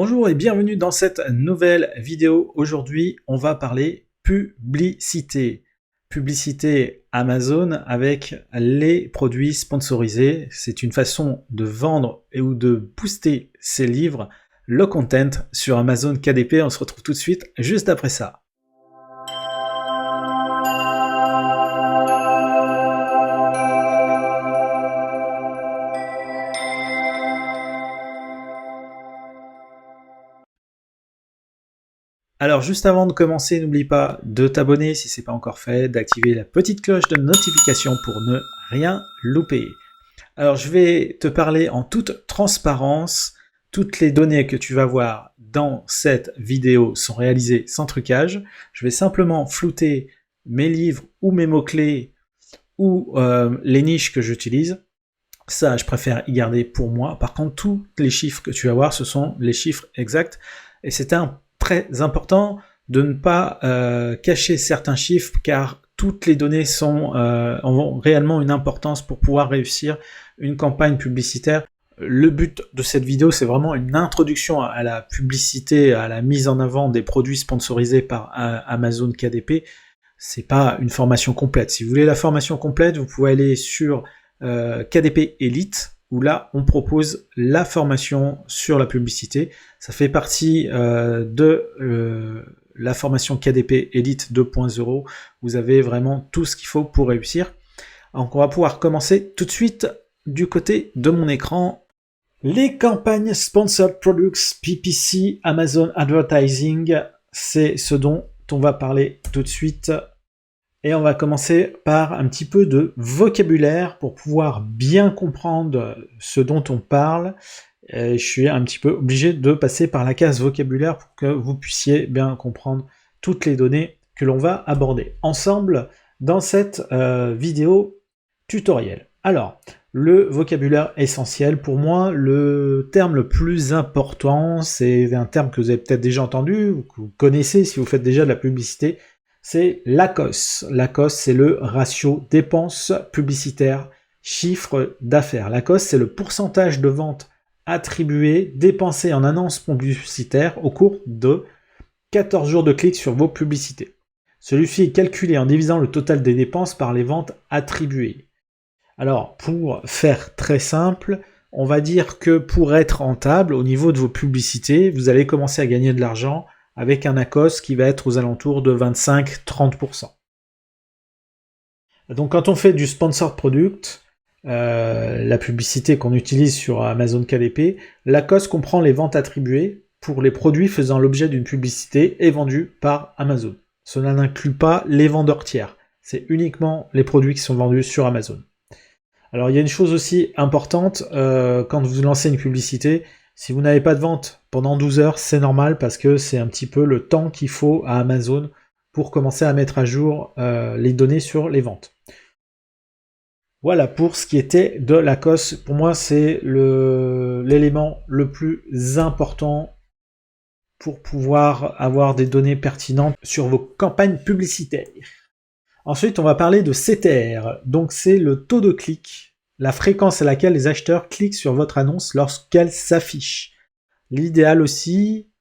Bonjour et bienvenue dans cette nouvelle vidéo. Aujourd'hui, on va parler publicité. Publicité Amazon avec les produits sponsorisés. C'est une façon de vendre et ou de booster ses livres, le content sur Amazon KDP. On se retrouve tout de suite juste après ça. Alors juste avant de commencer, n'oublie pas de t'abonner si ce n'est pas encore fait, d'activer la petite cloche de notification pour ne rien louper. Alors je vais te parler en toute transparence. Toutes les données que tu vas voir dans cette vidéo sont réalisées sans trucage. Je vais simplement flouter mes livres ou mes mots-clés ou les niches que j'utilise. Ça, je préfère y garder pour moi. Par contre, tous les chiffres que tu vas voir, ce sont les chiffres exacts. Et c'est très important de ne pas cacher certains chiffres car toutes les données ont réellement une importance pour pouvoir réussir une campagne publicitaire. Le but de cette vidéo, c'est vraiment une introduction à la publicité, à la mise en avant des produits sponsorisés par Amazon KDP. C'est pas une formation complète. Si vous voulez la formation complète, vous pouvez aller sur KDP Elite, où là, on propose la formation sur la publicité. Ça fait partie de la formation KDP Elite 2.0. Vous avez vraiment tout ce qu'il faut pour réussir. Donc, on va pouvoir commencer tout de suite du côté de mon écran. Les campagnes Sponsored Products, PPC, Amazon Advertising, c'est ce dont on va parler tout de suite. Et on va commencer par un petit peu de vocabulaire pour pouvoir bien comprendre ce dont on parle. Et je suis un petit peu obligé de passer par la case vocabulaire pour que vous puissiez bien comprendre toutes les données que l'on va aborder ensemble dans cette vidéo tutoriel. Alors, le vocabulaire essentiel, pour moi, le terme le plus important, c'est un terme que vous avez peut-être déjà entendu, ou que vous connaissez si vous faites déjà de la publicité, c'est l'ACOS. L'ACOS, c'est le ratio dépenses publicitaires chiffre d'affaires. L'ACOS, c'est le pourcentage de ventes attribuées, dépensées en annonces publicitaires au cours de 14 jours de clics sur vos publicités. Celui-ci est calculé en divisant le total des dépenses par les ventes attribuées. Alors, pour faire très simple, on va dire que pour être rentable au niveau de vos publicités, vous allez commencer à gagner de l'argent avec un ACOS qui va être aux alentours de 25-30%. Donc quand on fait du sponsored product, la publicité qu'on utilise sur Amazon KDP, l'ACOS comprend les ventes attribuées pour les produits faisant l'objet d'une publicité et vendus par Amazon. Cela n'inclut pas les vendeurs tiers, c'est uniquement les produits qui sont vendus sur Amazon. Alors il y a une chose aussi importante, quand vous lancez une publicité, si vous n'avez pas de vente pendant 12 heures, c'est normal parce que c'est un petit peu le temps qu'il faut à Amazon pour commencer à mettre à jour les données sur les ventes. Voilà pour ce qui était de l'ACOS. Pour moi, c'est l'élément le plus important pour pouvoir avoir des données pertinentes sur vos campagnes publicitaires. Ensuite, on va parler de CTR. Donc, c'est le taux de clic, la fréquence à laquelle les acheteurs cliquent sur votre annonce lorsqu'elle s'affiche. L'idéal aussi,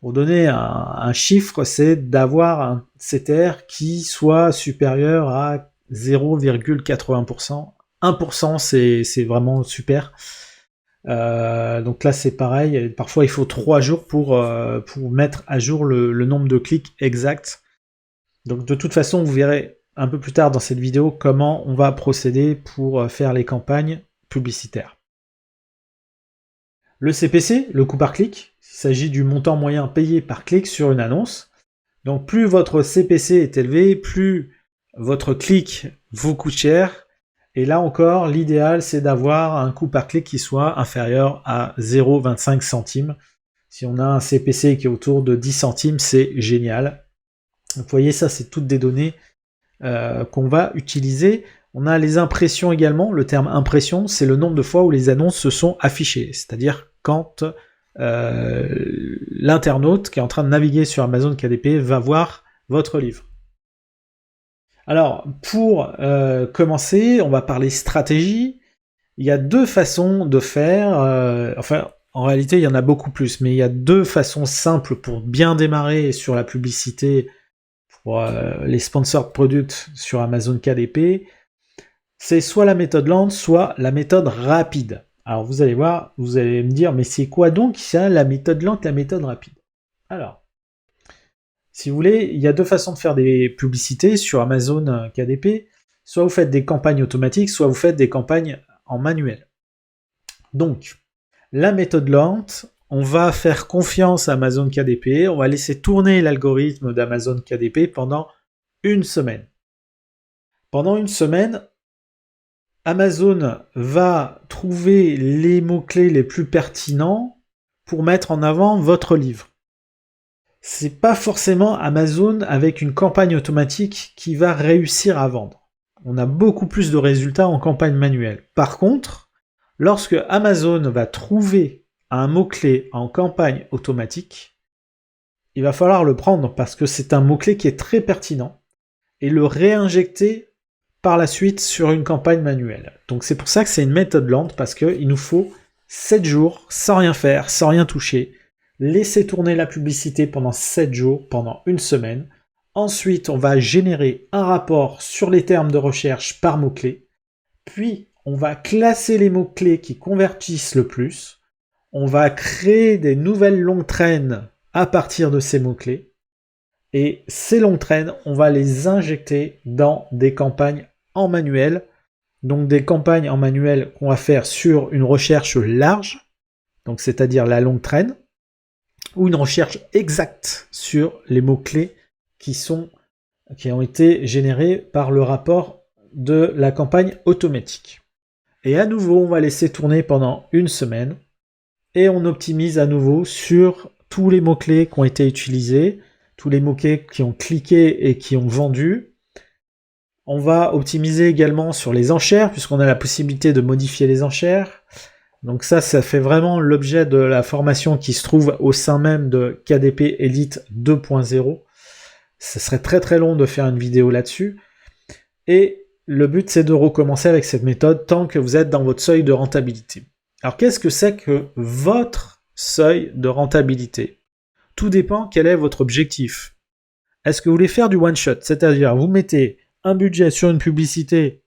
pour donner un chiffre, c'est d'avoir un CTR qui soit supérieur à 0,80%. 1%, c'est vraiment super. Donc là, c'est pareil. Parfois, il faut 3 jours pour mettre à jour le nombre de clics exact. Donc de toute façon, vous verrez un peu plus tard dans cette vidéo comment on va procéder pour faire les campagnes publicitaires. Le CPC, le coût par clic, il s'agit du montant moyen payé par clic sur une annonce. Donc plus votre CPC est élevé, plus votre clic vous coûte cher. Et là encore, l'idéal c'est d'avoir un coût par clic qui soit inférieur à 0,25 centimes. Si on a un CPC qui est autour de 10 centimes, c'est génial. Vous voyez, ça c'est toutes des données qu'on va utiliser. On a les impressions également. Le terme impression, c'est le nombre de fois où les annonces se sont affichées. C'est-à-dire quand l'internaute qui est en train de naviguer sur Amazon KDP va voir votre livre. Alors, pour commencer, on va parler stratégie. Il y a deux façons de faire. En réalité, il y en a beaucoup plus, mais il y a deux façons simples pour bien démarrer sur la publicité pour les sponsored products sur Amazon KDP. C'est soit la méthode lente, soit la méthode rapide. Alors vous allez voir, vous allez me dire, mais c'est quoi donc ça, la méthode lente, la méthode rapide? Alors, si vous voulez, il y a deux façons de faire des publicités sur Amazon KDP. Soit vous faites des campagnes automatiques, soit vous faites des campagnes en manuel. Donc, la méthode lente, on va faire confiance à Amazon KDP, on va laisser tourner l'algorithme d'Amazon KDP pendant une semaine. Pendant une semaine, Amazon va trouver les mots-clés les plus pertinents pour mettre en avant votre livre. C'est pas forcément Amazon avec une campagne automatique qui va réussir à vendre. On a beaucoup plus de résultats en campagne manuelle. Par contre, lorsque Amazon va trouver un mot-clé en campagne automatique, il va falloir le prendre parce que c'est un mot-clé qui est très pertinent et le réinjecter par la suite sur une campagne manuelle. Donc c'est pour ça que c'est une méthode lente parce qu'il nous faut 7 jours sans rien faire, sans rien toucher, laisser tourner la publicité pendant 7 jours, pendant une semaine. Ensuite, on va générer un rapport sur les termes de recherche par mots-clés. Puis, on va classer les mots-clés qui convertissent le plus. On va créer des nouvelles longues traînes à partir de ces mots-clés. Et ces longues traînes, on va les injecter dans des campagnes en manuel. Donc des campagnes en manuel qu'on va faire sur une recherche large, donc c'est-à-dire la longue traîne, ou une recherche exacte sur les mots-clés qui ont été générés par le rapport de la campagne automatique. Et à nouveau, on va laisser tourner pendant une semaine et on optimise à nouveau sur tous les mots-clés qui ont été utilisés, tous les mots-clés qui ont cliqué et qui ont vendu. On va optimiser également sur les enchères, puisqu'on a la possibilité de modifier les enchères. Donc ça fait vraiment l'objet de la formation qui se trouve au sein même de KDP Elite 2.0. Ce serait très très long de faire une vidéo là-dessus. Et le but, c'est de recommencer avec cette méthode tant que vous êtes dans votre seuil de rentabilité. Alors qu'est-ce que c'est que votre seuil de rentabilité? Tout dépend quel est votre objectif. Est-ce que vous voulez faire du one-shot? C'est-à-dire, vous mettez un budget sur une publicité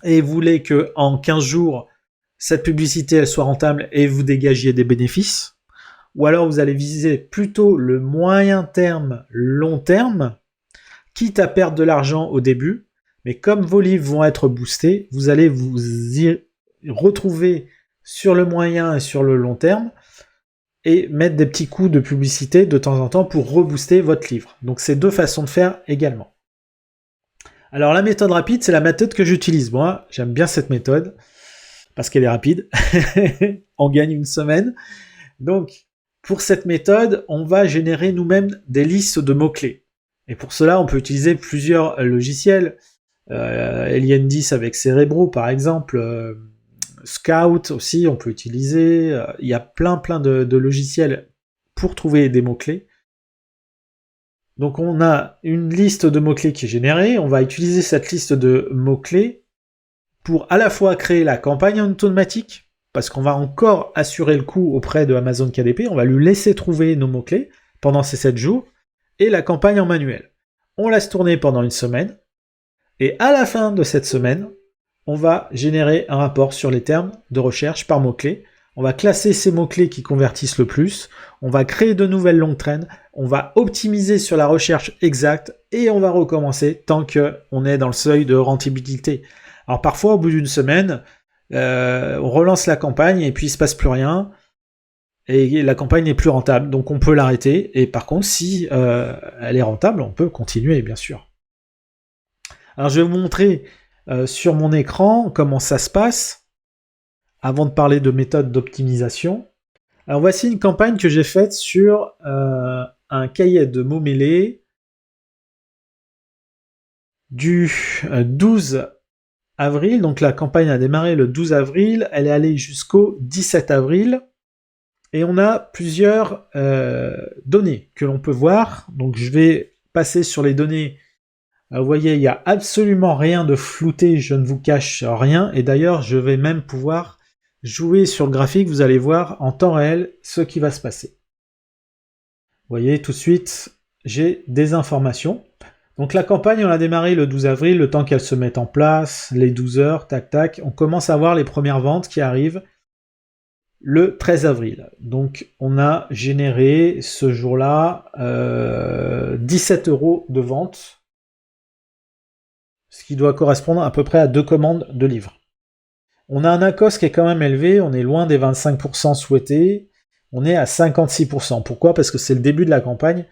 et vous voulez que en 15 jours, cette publicité elle soit rentable et vous dégagiez des bénéfices? Ou alors vous allez viser plutôt le moyen terme, long terme, quitte à perdre de l'argent au début, mais comme vos livres vont être boostés, vous allez vous y retrouver sur le moyen et sur le long terme et mettre des petits coups de publicité de temps en temps pour rebooster votre livre. Donc c'est deux façons de faire également. Alors la méthode rapide, c'est la méthode que j'utilise. Moi, j'aime bien cette méthode parce qu'elle est rapide. On gagne une semaine. Donc pour cette méthode, on va générer nous-mêmes des listes de mots-clés. Et pour cela, on peut utiliser plusieurs logiciels. Elian10 avec Cerebro, par exemple. Scout aussi, on peut utiliser. Il y a plein de logiciels pour trouver des mots-clés. Donc on a une liste de mots-clés qui est générée. On va utiliser cette liste de mots-clés pour à la fois créer la campagne automatique, parce qu'on va encore assurer le coût auprès de Amazon KDP, on va lui laisser trouver nos mots-clés pendant ces 7 jours, et la campagne en manuel. On laisse tourner pendant une semaine, et à la fin de cette semaine, on va générer un rapport sur les termes de recherche par mots-clés. On va classer ces mots-clés qui convertissent le plus, on va créer de nouvelles longues traînes, on va optimiser sur la recherche exacte, et on va recommencer tant qu'on est dans le seuil de rentabilité. Alors parfois, au bout d'une semaine, on relance la campagne et puis il se passe plus rien et la campagne n'est plus rentable, donc on peut l'arrêter. Et par contre, si elle est rentable, on peut continuer, bien sûr. Alors je vais vous montrer sur mon écran comment ça se passe avant de parler de méthode d'optimisation. Alors voici une campagne que j'ai faite sur un cahier de mots mêlés du 12 avril, donc la campagne a démarré le 12 avril, elle est allée jusqu'au 17 avril, et on a plusieurs données que l'on peut voir. Donc je vais passer sur les données. Vous voyez, il n'y a absolument rien de flouté, je ne vous cache rien, et d'ailleurs je vais même pouvoir jouer sur le graphique, vous allez voir en temps réel ce qui va se passer. Vous voyez, tout de suite, j'ai des informations. Donc la campagne, on a démarré le 12 avril, le temps qu'elle se mette en place, les 12 heures, tac tac. On commence à voir les premières ventes qui arrivent le 13 avril. Donc on a généré ce jour-là 17 € de vente, ce qui doit correspondre à peu près à 2 commandes de livres. On a un ACOS qui est quand même élevé, on est loin des 25% souhaités, on est à 56%. Pourquoi ? Parce que c'est le début de la campagne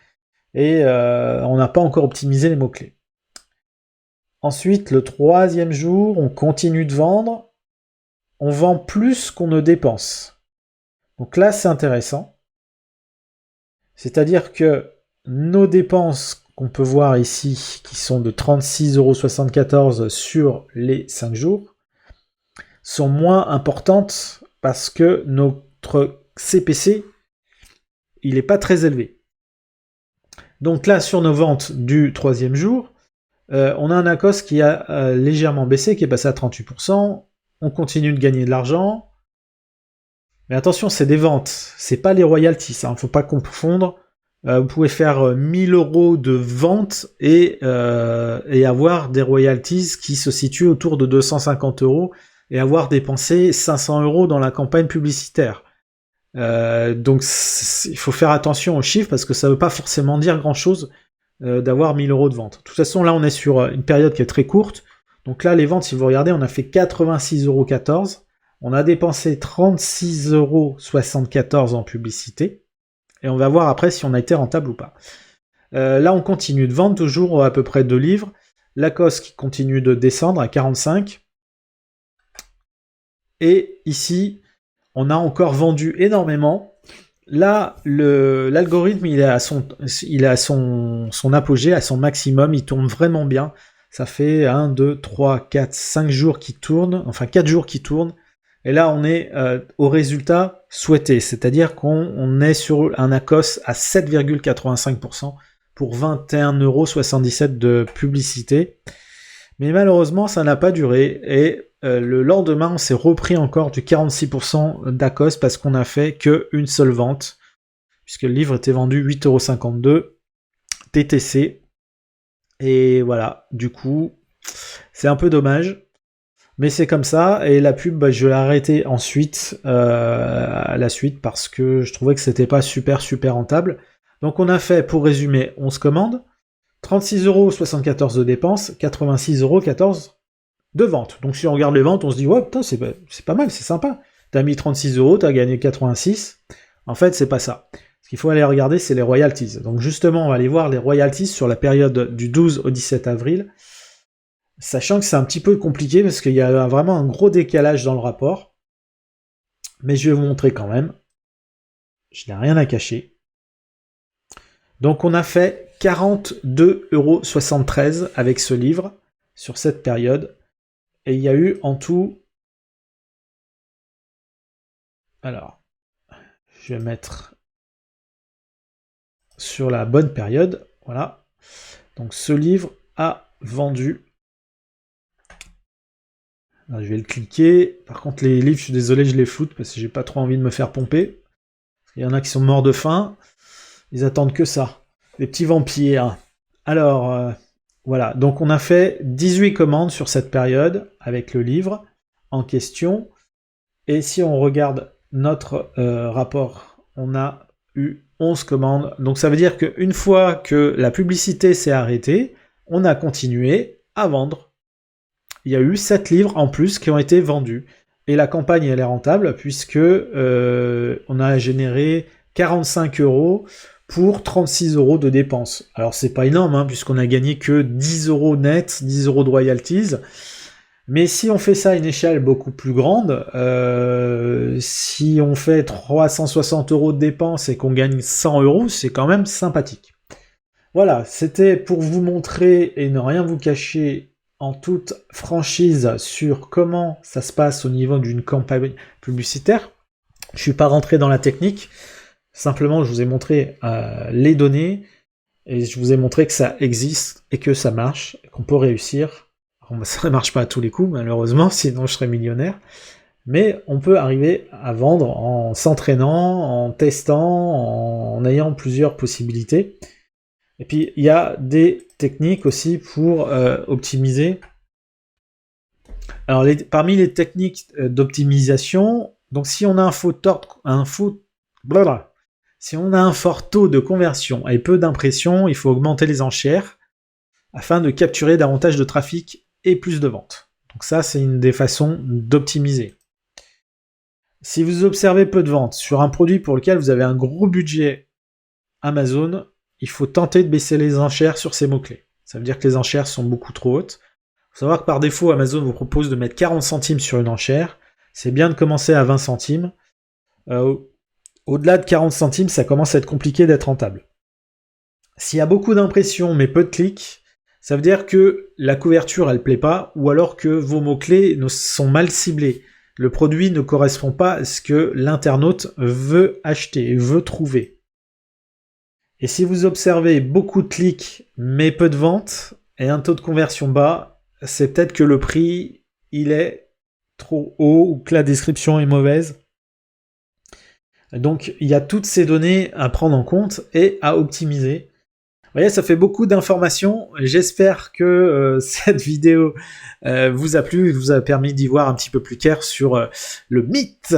et on n'a pas encore optimisé les mots-clés. Ensuite, le 3e jour, on continue de vendre, on vend plus qu'on ne dépense. Donc là, c'est intéressant. C'est-à-dire que nos dépenses qu'on peut voir ici, qui sont de 36,74 € sur les 5 jours, sont moins importantes parce que notre CPC, il n'est pas très élevé. Donc là, sur nos ventes du 3e jour, on a un ACOS qui a légèrement baissé, qui est passé à 38%. On continue de gagner de l'argent. Mais attention, c'est des ventes, c'est pas les royalties, il ne faut pas confondre. Vous pouvez faire 1000 € de vente et avoir des royalties qui se situent autour de 250 € et avoir dépensé 500 € dans la campagne publicitaire. Donc il faut faire attention aux chiffres parce que ça ne veut pas forcément dire grand-chose d'avoir 1000 € de vente. De toute façon, là, on est sur une période qui est très courte. Donc là, les ventes, si vous regardez, on a fait 86,14 €. On a dépensé 36,74 € en publicité. Et on va voir après si on a été rentable ou pas. Là, on continue de vendre toujours à peu près 2 livres. Lacoste qui continue de descendre à 45. Et ici, on a encore vendu énormément. Là, l'algorithme, il est à son apogée, à son maximum. Il tourne vraiment bien. Ça fait 1, 2, 3, 4, 5 jours qui tournent. Enfin, 4 jours qui tournent. Et là, on est au résultat souhaité, c'est-à-dire qu'on est sur un ACOS à 7,85% pour 21,77 € de publicité. Mais malheureusement, ça n'a pas duré. Et le lendemain, on s'est repris encore du 46% d'ACOS parce qu'on n'a fait qu'une seule vente, puisque le livre était vendu 8,52 € TTC. Et voilà, du coup, c'est un peu dommage. Mais c'est comme ça, et la pub, je l'ai arrêtée ensuite, à la suite, parce que je trouvais que c'était pas super rentable. Donc on a fait, pour résumer, 11 commandes, 36,74 € de dépenses, 86,14 € de ventes. Donc si on regarde les ventes, on se dit, ouais, putain, c'est pas mal, c'est sympa. T'as mis 36 €, t'as gagné 86. En fait, c'est pas ça. Ce qu'il faut aller regarder, c'est les royalties. Donc justement, on va aller voir les royalties sur la période du 12 au 17 avril. Sachant que c'est un petit peu compliqué parce qu'il y a vraiment un gros décalage dans le rapport. Mais je vais vous montrer quand même. Je n'ai rien à cacher. Donc on a fait 42,73 € avec ce livre sur cette période. Et il y a eu en tout... Alors, je vais mettre sur la bonne période. Voilà. Donc ce livre a vendu... Je vais le cliquer. Par contre, les livres, je suis désolé, je les floute parce que j'ai pas trop envie de me faire pomper. Il y en a qui sont morts de faim. Ils attendent que ça. Les petits vampires. Alors, voilà. Donc, on a fait 18 commandes sur cette période avec le livre en question. Et si on regarde notre rapport, on a eu 11 commandes. Donc, ça veut dire qu'une fois que la publicité s'est arrêtée, on a continué à vendre. Il y a eu 7 livres en plus qui ont été vendus. Et la campagne, elle est rentable puisque on a généré 45 € pour 36 € de dépenses. Alors c'est pas énorme, hein, puisqu'on a gagné que 10 € net, 10 € de royalties. Mais si on fait ça à une échelle beaucoup plus grande, si on fait 360 € de dépenses et qu'on gagne 100 €, c'est quand même sympathique. Voilà, c'était pour vous montrer et ne rien vous cacher en toute franchise sur comment ça se passe au niveau d'une campagne publicitaire. Je suis pas rentré dans la technique, simplement je vous ai montré les données et je vous ai montré que ça existe et que ça marche, qu'on peut réussir. Alors, ça ne marche pas à tous les coups malheureusement, sinon je serais millionnaire. Mais on peut arriver à vendre en s'entraînant, en testant, en ayant plusieurs possibilités. Et puis, il y a des techniques aussi pour optimiser. Alors, parmi les techniques d'optimisation, donc si on a si on a un fort taux de conversion et peu d'impressions, il faut augmenter les enchères afin de capturer davantage de trafic et plus de ventes. Donc ça, c'est une des façons d'optimiser. Si vous observez peu de ventes sur un produit pour lequel vous avez un gros budget Amazon, il faut tenter de baisser les enchères sur ces mots-clés. Ça veut dire que les enchères sont beaucoup trop hautes. Il faut savoir que par défaut, Amazon vous propose de mettre 40 centimes sur une enchère. C'est bien de commencer à 20 centimes. Au-delà de 40 centimes, ça commence à être compliqué d'être rentable. S'il y a beaucoup d'impressions mais peu de clics, ça veut dire que la couverture elle plaît pas, ou alors que vos mots-clés sont mal ciblés. Le produit ne correspond pas à ce que l'internaute veut acheter, veut trouver. Et si vous observez beaucoup de clics mais peu de ventes et un taux de conversion bas, c'est peut-être que le prix il est trop haut ou que la description est mauvaise. Donc il y a toutes ces données à prendre en compte et à optimiser. Vous voyez, ça fait beaucoup d'informations. J'espère que cette vidéo vous a plu, vous a permis d'y voir un petit peu plus clair sur le mythe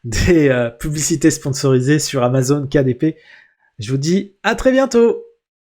des publicités sponsorisées sur Amazon KDP. Je vous dis à très bientôt.